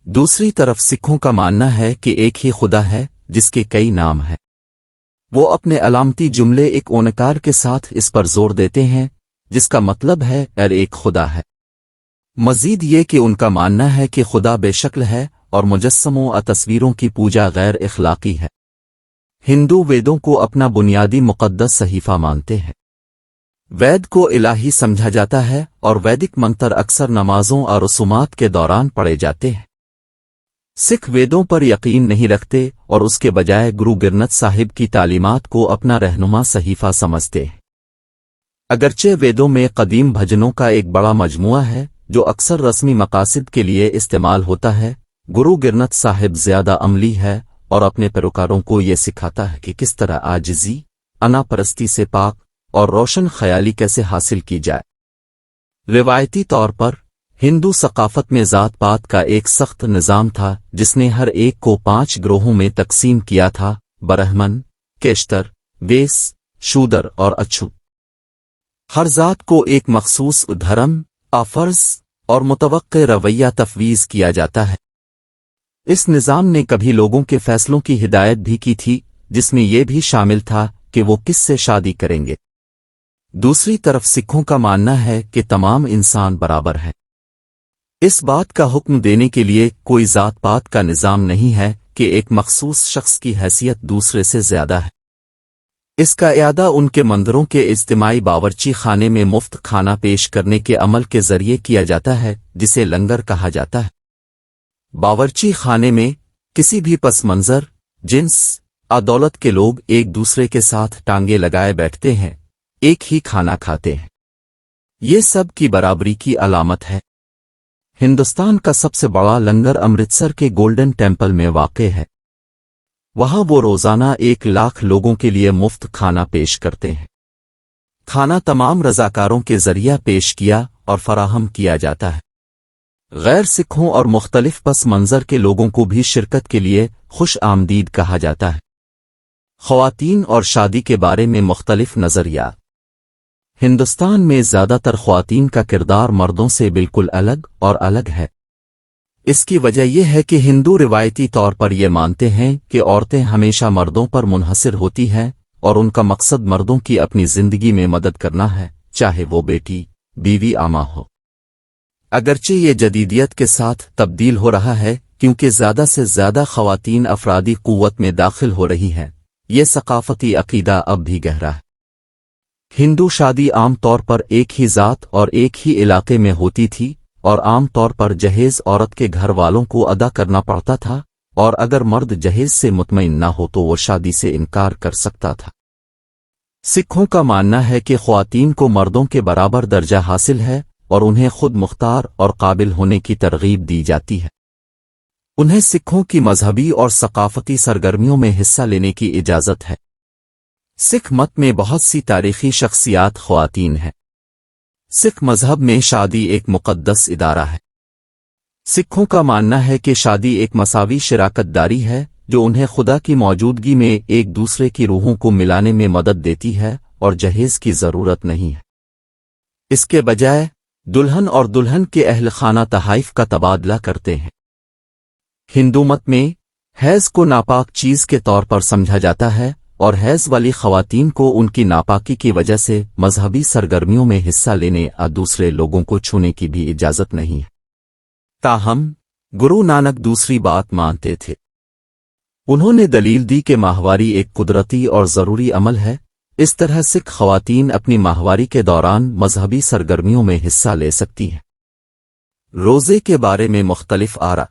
دوسری طرف سکھوں کا ماننا ہے کہ ایک ہی خدا ہے جس کے کئی نام ہیں۔ وہ اپنے علامتی جملے ایک اونکار کے ساتھ اس پر زور دیتے ہیں، جس کا مطلب ہے ایک خدا ہے۔ مزید یہ کہ ان کا ماننا ہے کہ خدا بے شکل ہے اور مجسموں اور تصویروں کی پوجا غیر اخلاقی ہے۔ ہندو ویدوں کو اپنا بنیادی مقدس صحیفہ مانتے ہیں۔ وید کو الہی سمجھا جاتا ہے اور ویدک منتر اکثر نمازوں اور رسومات کے دوران پڑھے جاتے ہیں۔ سکھ ویدوں پر یقین نہیں رکھتے اور اس کے بجائے گرو گرنتھ صاحب کی تعلیمات کو اپنا رہنما صحیفہ سمجھتے ہیں۔ اگرچہ ویدوں میں قدیم بھجنوں کا ایک بڑا مجموعہ ہے جو اکثر رسمی مقاصد کے لیے استعمال ہوتا ہے، گرو گرنتھ صاحب زیادہ عملی ہے اور اپنے پیروکاروں کو یہ سکھاتا ہے کہ کس طرح عاجزی، انا پرستی سے پاک اور روشن خیالی کیسے حاصل کی جائے۔ روایتی طور پر ہندو ثقافت میں ذات پات کا ایک سخت نظام تھا جس نے ہر ایک کو 5 گروہوں میں تقسیم کیا تھا: برہمن، کیشتر، ویس، شودر اور اچھو۔ ہر ذات کو ایک مخصوص دھرم، فرض اور متوقع رویہ تفویض کیا جاتا ہے۔ اس نظام نے کبھی لوگوں کے فیصلوں کی ہدایت بھی کی تھی، جس میں یہ بھی شامل تھا کہ وہ کس سے شادی کریں گے۔ دوسری طرف سکھوں کا ماننا ہے کہ تمام انسان برابر ہیں۔ اس بات کا حکم دینے کے لیے کوئی ذات پات کا نظام نہیں ہے کہ ایک مخصوص شخص کی حیثیت دوسرے سے زیادہ ہے۔ اس کا اعادہ ان کے مندروں کے اجتماعی باورچی خانے میں مفت کھانا پیش کرنے کے عمل کے ذریعے کیا جاتا ہے، جسے لنگر کہا جاتا ہے۔ باورچی خانے میں کسی بھی پس منظر، جنس، دولت کے لوگ ایک دوسرے کے ساتھ ٹانگیں لگائے بیٹھتے ہیں، ایک ہی کھانا کھاتے ہیں۔ یہ سب کی برابری کی علامت ہے۔ ہندوستان کا سب سے بڑا لنگر امرتسر کے گولڈن ٹیمپل میں واقع ہے۔ وہاں وہ روزانہ 1,00,000 لوگوں کے لیے مفت کھانا پیش کرتے ہیں۔ کھانا تمام رضاکاروں کے ذریعہ پیش کیا اور فراہم کیا جاتا ہے۔ غیر سکھوں اور مختلف پس منظر کے لوگوں کو بھی شرکت کے لیے خوش آمدید کہا جاتا ہے۔ خواتین اور شادی کے بارے میں مختلف نظریات۔ ہندوستان میں زیادہ تر خواتین کا کردار مردوں سے بالکل الگ ہے۔ اس کی وجہ یہ ہے کہ ہندو روایتی طور پر یہ مانتے ہیں کہ عورتیں ہمیشہ مردوں پر منحصر ہوتی ہیں اور ان کا مقصد مردوں کی اپنی زندگی میں مدد کرنا ہے، چاہے وہ بیٹی، بیوی، آما ہو۔ اگرچہ یہ جدیدیت کے ساتھ تبدیل ہو رہا ہے کیونکہ زیادہ سے زیادہ خواتین افرادی قوت میں داخل ہو رہی ہیں، یہ ثقافتی عقیدہ اب بھی گہرا ہے۔ ہندو شادی عام طور پر ایک ہی ذات اور ایک ہی علاقے میں ہوتی تھی اور عام طور پر جہیز عورت کے گھر والوں کو ادا کرنا پڑتا تھا، اور اگر مرد جہیز سے مطمئن نہ ہو تو وہ شادی سے انکار کر سکتا تھا۔ سکھوں کا ماننا ہے کہ خواتین کو مردوں کے برابر درجہ حاصل ہے اور انہیں خود مختار اور قابل ہونے کی ترغیب دی جاتی ہے۔ انہیں سکھوں کی مذہبی اور ثقافتی سرگرمیوں میں حصہ لینے کی اجازت ہے۔ سکھ مت میں بہت سی تاریخی شخصیات خواتین ہیں۔ سکھ مذہب میں شادی ایک مقدس ادارہ ہے۔ سکھوں کا ماننا ہے کہ شادی ایک مساوی شراکت داری ہے جو انہیں خدا کی موجودگی میں ایک دوسرے کی روحوں کو ملانے میں مدد دیتی ہے اور جہیز کی ضرورت نہیں ہے۔ اس کے بجائے دلہن اور دلہن کے اہل خانہ تحائف کا تبادلہ کرتے ہیں۔ ہندو مت میں حیض کو ناپاک چیز کے طور پر سمجھا جاتا ہے اور حیض والی خواتین کو ان کی ناپاکی کی وجہ سے مذہبی سرگرمیوں میں حصہ لینے اور دوسرے لوگوں کو چھونے کی بھی اجازت نہیں ہے۔ تاہم گرو نانک دوسری بات مانتے تھے۔ انہوں نے دلیل دی کہ ماہواری ایک قدرتی اور ضروری عمل ہے۔ اس طرح سکھ خواتین اپنی ماہواری کے دوران مذہبی سرگرمیوں میں حصہ لے سکتی ہیں۔ روزے کے بارے میں مختلف آراء۔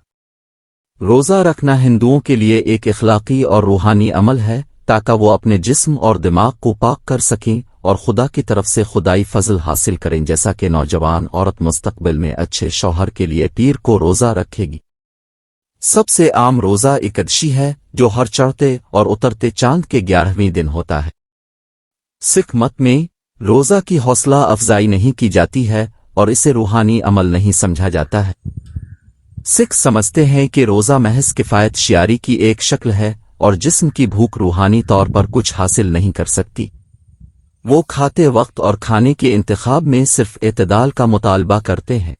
روزہ رکھنا ہندوؤں کے لیے ایک اخلاقی اور روحانی عمل ہے تاکہ وہ اپنے جسم اور دماغ کو پاک کر سکیں اور خدا کی طرف سے خدائی فضل حاصل کریں، جیسا کہ نوجوان عورت مستقبل میں اچھے شوہر کے لیے پیر کو روزہ رکھے گی۔ سب سے عام روزہ اکدشی ہے جو ہر چڑھتے اور اترتے چاند کے 11ویں دن ہوتا ہے۔ سکھ مت میں روزہ کی حوصلہ افزائی نہیں کی جاتی ہے اور اسے روحانی عمل نہیں سمجھا جاتا ہے۔ سکھ سمجھتے ہیں کہ روزہ محض کفایت شیاری کی ایک شکل ہے اور جسم کی بھوک روحانی طور پر کچھ حاصل نہیں کر سکتی۔ وہ کھاتے وقت اور کھانے کے انتخاب میں صرف اعتدال کا مطالبہ کرتے ہیں۔